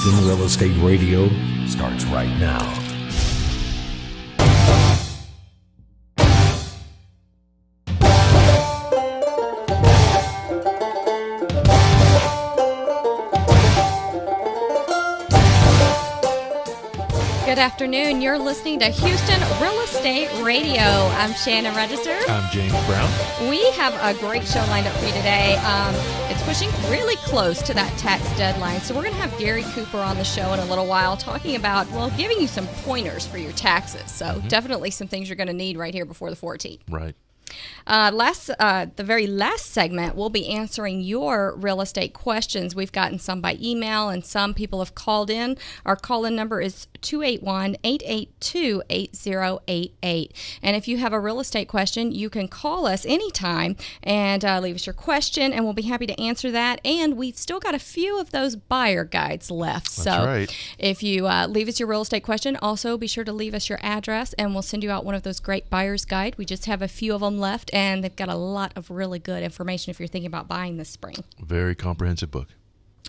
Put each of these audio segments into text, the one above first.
Houston Real Estate Radio starts right now. Good afternoon. You're listening to Houston Real Estate Radio. I'm Shannon Register. I'm James Brown. We have a great show lined up for you today. It's pushing really close to that tax deadline, so we're going to have Gary Cooper on the show in a little while talking about, well, giving you some pointers for your taxes. So definitely some things you're going to need right here before the 14th. Right. The very last segment, we'll be answering your real estate questions. We've gotten some by email, and some people have called in. Our call-in number is 281-882-8088. And if you have a real estate question, you can call us anytime and leave us your question, and we'll be happy to answer that. And we've still got a few of those buyer guides left. That's right. If you leave us your real estate question, also be sure to leave us your address, and we'll send you out one of those great buyer's guide. We just have a few of them left, and they've got a lot of really good information if you're thinking about buying this spring. Very comprehensive book.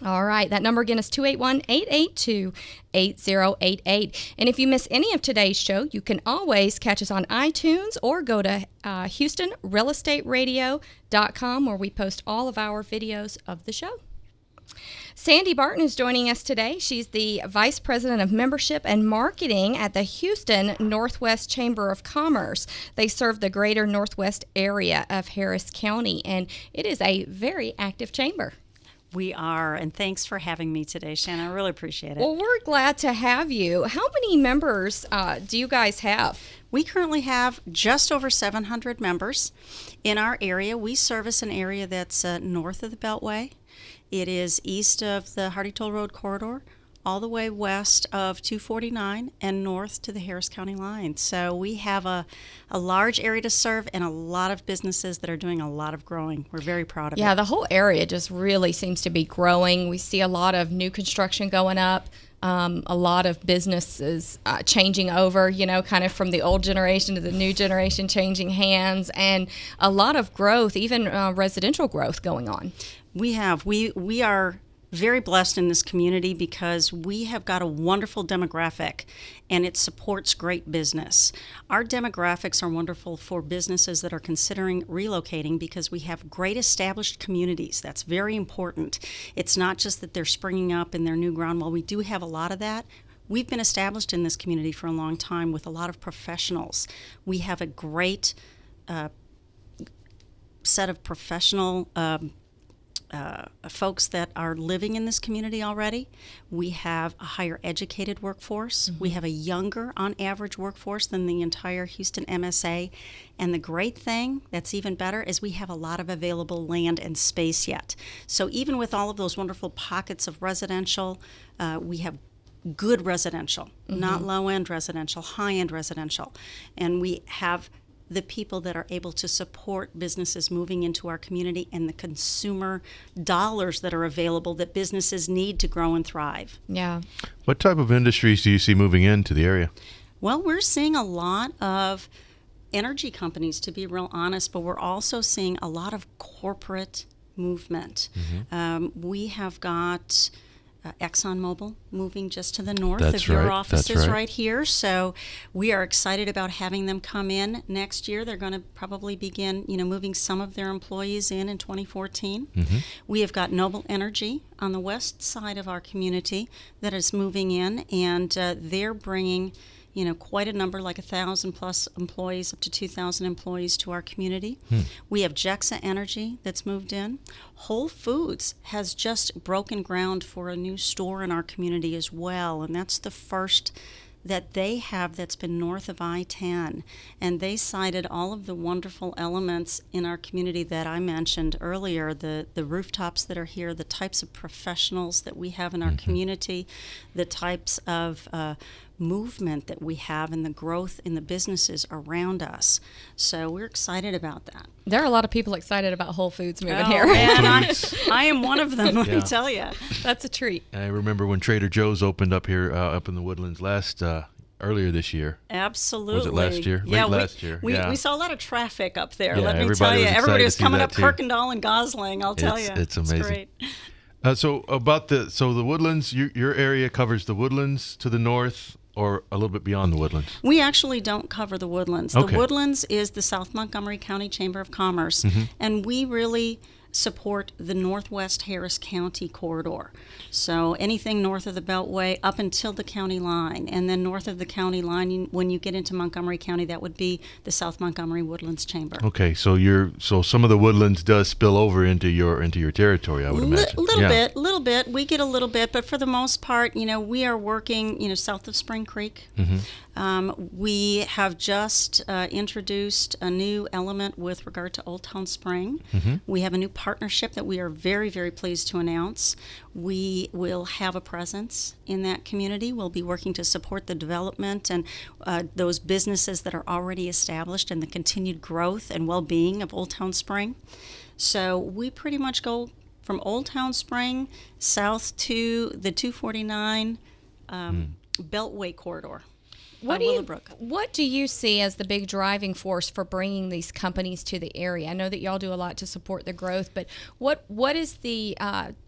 All right. That number again is 281-882-8088. And if you miss any of today's show, you can always catch us on iTunes or go to HoustonRealEstateRadio.com, where we post all of our videos of the show. Sandy Barton is joining us today. She's the Vice President of Membership and Marketing at the Houston NorthWest Chamber of Commerce. They serve the greater Northwest area of Harris County, and it is a very active chamber. We are, and thanks for having me today, Shannon. I really appreciate it. Well, we're glad to have you. How many members do you guys have? We currently have just over 700 members in our area. We service an area that's north of the Beltway. It is east of the Hardy Toll Road corridor, all the way west of 249 and north to the Harris County line. So we have a large area to serve and a lot of businesses that are doing a lot of growing. We're very proud of it. Yeah, the whole area just really seems to be growing. We see a lot of new construction going up. A lot of businesses changing over, kind of from the old generation to the new generation, changing hands, and a lot of growth, even residential growth going on. We are very blessed in this community because we have got a wonderful demographic and it supports great business. Our demographics are wonderful for businesses that are considering relocating because we have great established communities. That's very important. It's not just that they're springing up in their new ground. While we do have a lot of that, we've been established in this community for a long time with a lot of professionals. We have a great set of professional folks that are living in this community already. We have a higher educated workforce. We have a younger, on average, workforce than the entire Houston MSA. And the great thing that's even better is we have a lot of available land and space yet. So even with all of those wonderful pockets of residential, we have good residential, not low-end residential, high-end residential. And we have the people that are able to support businesses moving into our community and the consumer dollars that are available that businesses need to grow and thrive. Yeah. What type of industries do you see moving into the area? Well, we're seeing a lot of energy companies, to be real honest, but we're also seeing a lot of corporate movement. We have got ExxonMobil moving just to the north of your offices right here. So we are excited about having them come in next year. They're going to probably begin, moving some of their employees in 2014. We have got Noble Energy on the west side of our community that is moving in, and they're bringing quite a number, like 1,000 plus employees, up to 2,000 employees to our community. We have Jexa Energy that's moved in. Whole Foods has just broken ground for a new store in our community as well, and that's the first that they have that's been north of I-10. And they cited all of the wonderful elements in our community that I mentioned earlier, the rooftops that are here, the types of professionals that we have in our community, the types of movement that we have and the growth in the businesses around us. So we're excited about that. There are a lot of people excited about Whole Foods moving here. Man, I am one of them, let me tell you. That's a treat. I remember when Trader Joe's opened up here up in the Woodlands earlier this year. Absolutely. Was it last year? Last year. We saw a lot of traffic up there, Yeah, let me tell you. Everybody was coming up too. Kirkendall and Gosling, I'll tell you. It's amazing. It's great. So the Woodlands, your area covers the Woodlands to the north, or a little bit beyond the Woodlands? We actually don't cover the Woodlands. Okay. The Woodlands is the South Montgomery County Chamber of Commerce, and we really support the Northwest Harris County corridor. So anything north of the Beltway up until the county line, and then north of the county line, when you get into Montgomery County, that would be the South Montgomery Woodlands Chamber. Okay, so some of the Woodlands does spill over into your territory, I would imagine. Little bit. We get a little bit, but for the most part, we are working, south of Spring Creek. We have just introduced a new element with regard to Old Town Spring. We have a new partnership that we are very, very pleased to announce. We will have a presence in that community. We'll be working to support the development and those businesses that are already established and the continued growth and well-being of Old Town Spring. So we pretty much go from Old Town Spring south to the 249 Beltway corridor. What do you see as the big driving force for bringing these companies to the area? I know that y'all do a lot to support the growth, but what is the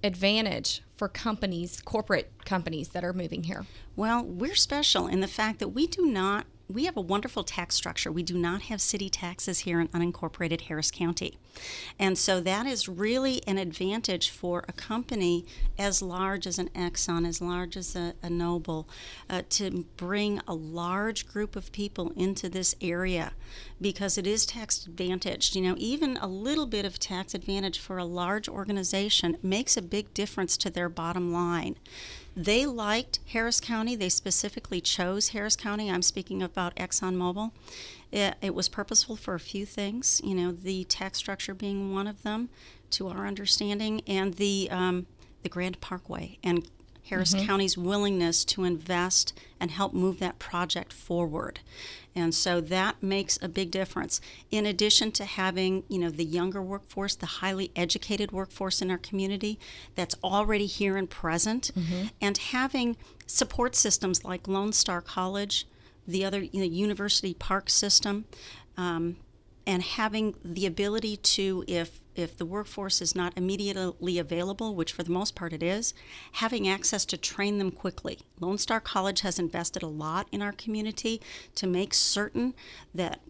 advantage for corporate companies that are moving here? Well, we're special in the fact that we have a wonderful tax structure. We do not have city taxes here in unincorporated Harris County. And so that is really an advantage for a company as large as an Exxon, as large as a Noble, to bring a large group of people into this area because it is tax advantaged. Even a little bit of tax advantage for a large organization makes a big difference to their bottom line. They liked Harris County. They specifically chose Harris County. I'm speaking about ExxonMobil. It was purposeful for a few things, the tax structure being one of them, to our understanding, and the Grand Parkway and Harris County's willingness to invest and help move that project forward. And so that makes a big difference. In addition to having, the younger workforce, the highly educated workforce in our community that's already here and present, and having support systems like Lone Star College, the other University Park system, and having the ability to, if the workforce is not immediately available, which for the most part it is, having access to train them quickly. Lone Star College has invested a lot in our community to make certain that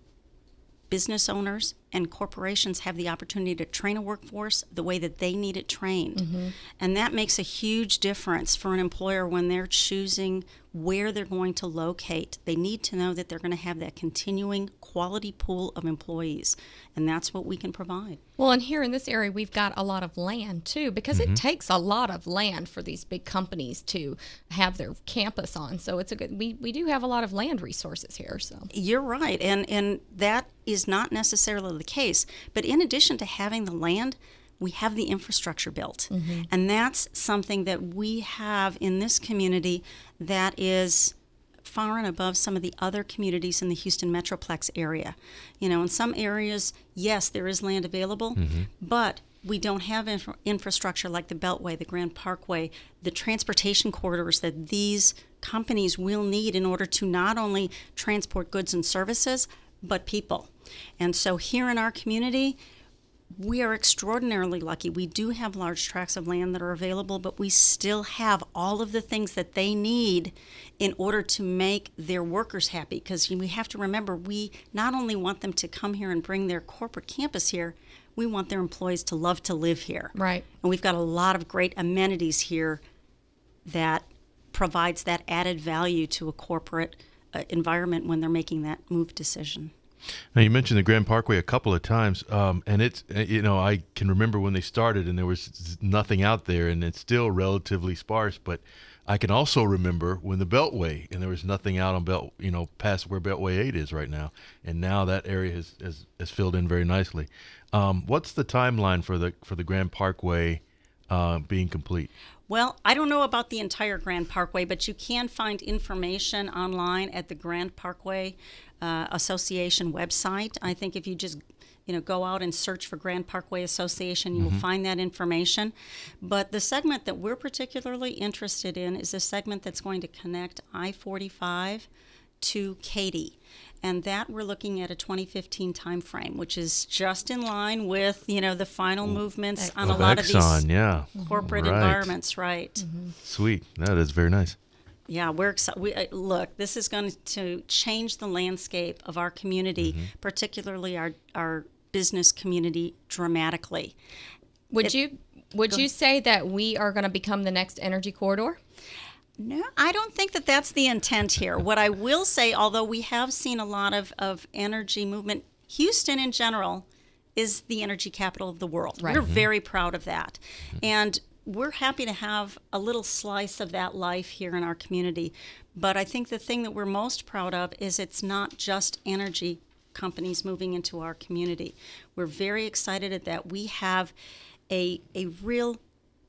business owners and corporations have the opportunity to train a workforce the way that they need it trained. And that makes a huge difference for an employer when they're choosing where they're going to locate. They need to know that they're going to have that continuing quality pool of employees, and that's what we can provide. Well, and here in this area, we've got a lot of land, too, because it takes a lot of land for these big companies to have their campus on. So it's we do have a lot of land resources here. So you're right, and that is not necessarily the case. But in addition to having the land, we have the infrastructure built. And that's something that we have in this community that is far and above some of the other communities in the Houston Metroplex area. In some areas, yes, there is land available, but we don't have infrastructure like the Beltway, the Grand Parkway, the transportation corridors that these companies will need in order to not only transport goods and services, but people. And so here in our community, we are extraordinarily lucky. We do have large tracts of land that are available, but we still have all of the things that they need in order to make their workers happy. Because we have to remember, we not only want them to come here and bring their corporate campus here, we want their employees to love to live here. Right. And we've got a lot of great amenities here that provides that added value to a corporate environment when they're making that move decision. Now, you mentioned the Grand Parkway a couple of times, and it's, I can remember when they started and there was nothing out there, and it's still relatively sparse, but I can also remember when the Beltway, and there was nothing out on past where Beltway 8 is right now, and now that area has filled in very nicely. What's the timeline for the Grand Parkway being complete? Well, I don't know about the entire Grand Parkway, but you can find information online at the Grand Parkway Association website. I think if you just go out and search for Grand Parkway Association, you will find that information. But the segment that we're particularly interested in is a segment that's going to connect I-45 to Katy. and that we're looking at a 2015 timeframe, which is just in line with, the final movements on a lot Exxon, of these yeah. corporate Right. environments, right? Sweet. That is very nice. Yeah, we're excited. Look, this is going to change the landscape of our community, particularly our business community, dramatically. Would you say that we are going to become the next energy corridor? No, I don't think that that's the intent here. What I will say, although we have seen a lot of energy movement, Houston in general is the energy capital of the world. Right. We're very proud of that. And we're happy to have a little slice of that life here in our community. But I think the thing that we're most proud of is it's not just energy companies moving into our community. We're very excited at that. We have a real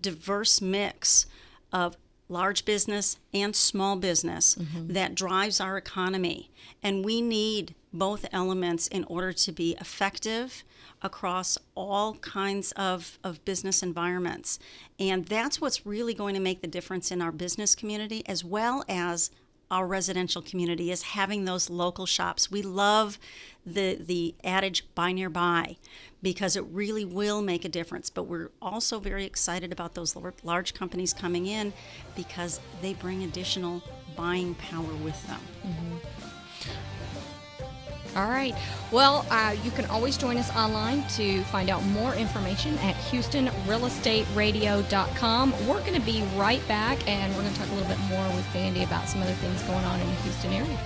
diverse mix of large business and small business that drives our economy. And we need both elements in order to be effective across all kinds of business environments. And that's what's really going to make the difference in our business community as well as our residential community, is having those local shops. We love the adage buy nearby because it really will make a difference. But we're also very excited about those large companies coming in because they bring additional buying power with them. All right. Well, you can always join us online to find out more information at HoustonRealEstateRadio.com. We're going to be right back, and we're going to talk a little bit more with Sandy about some other things going on in the Houston area.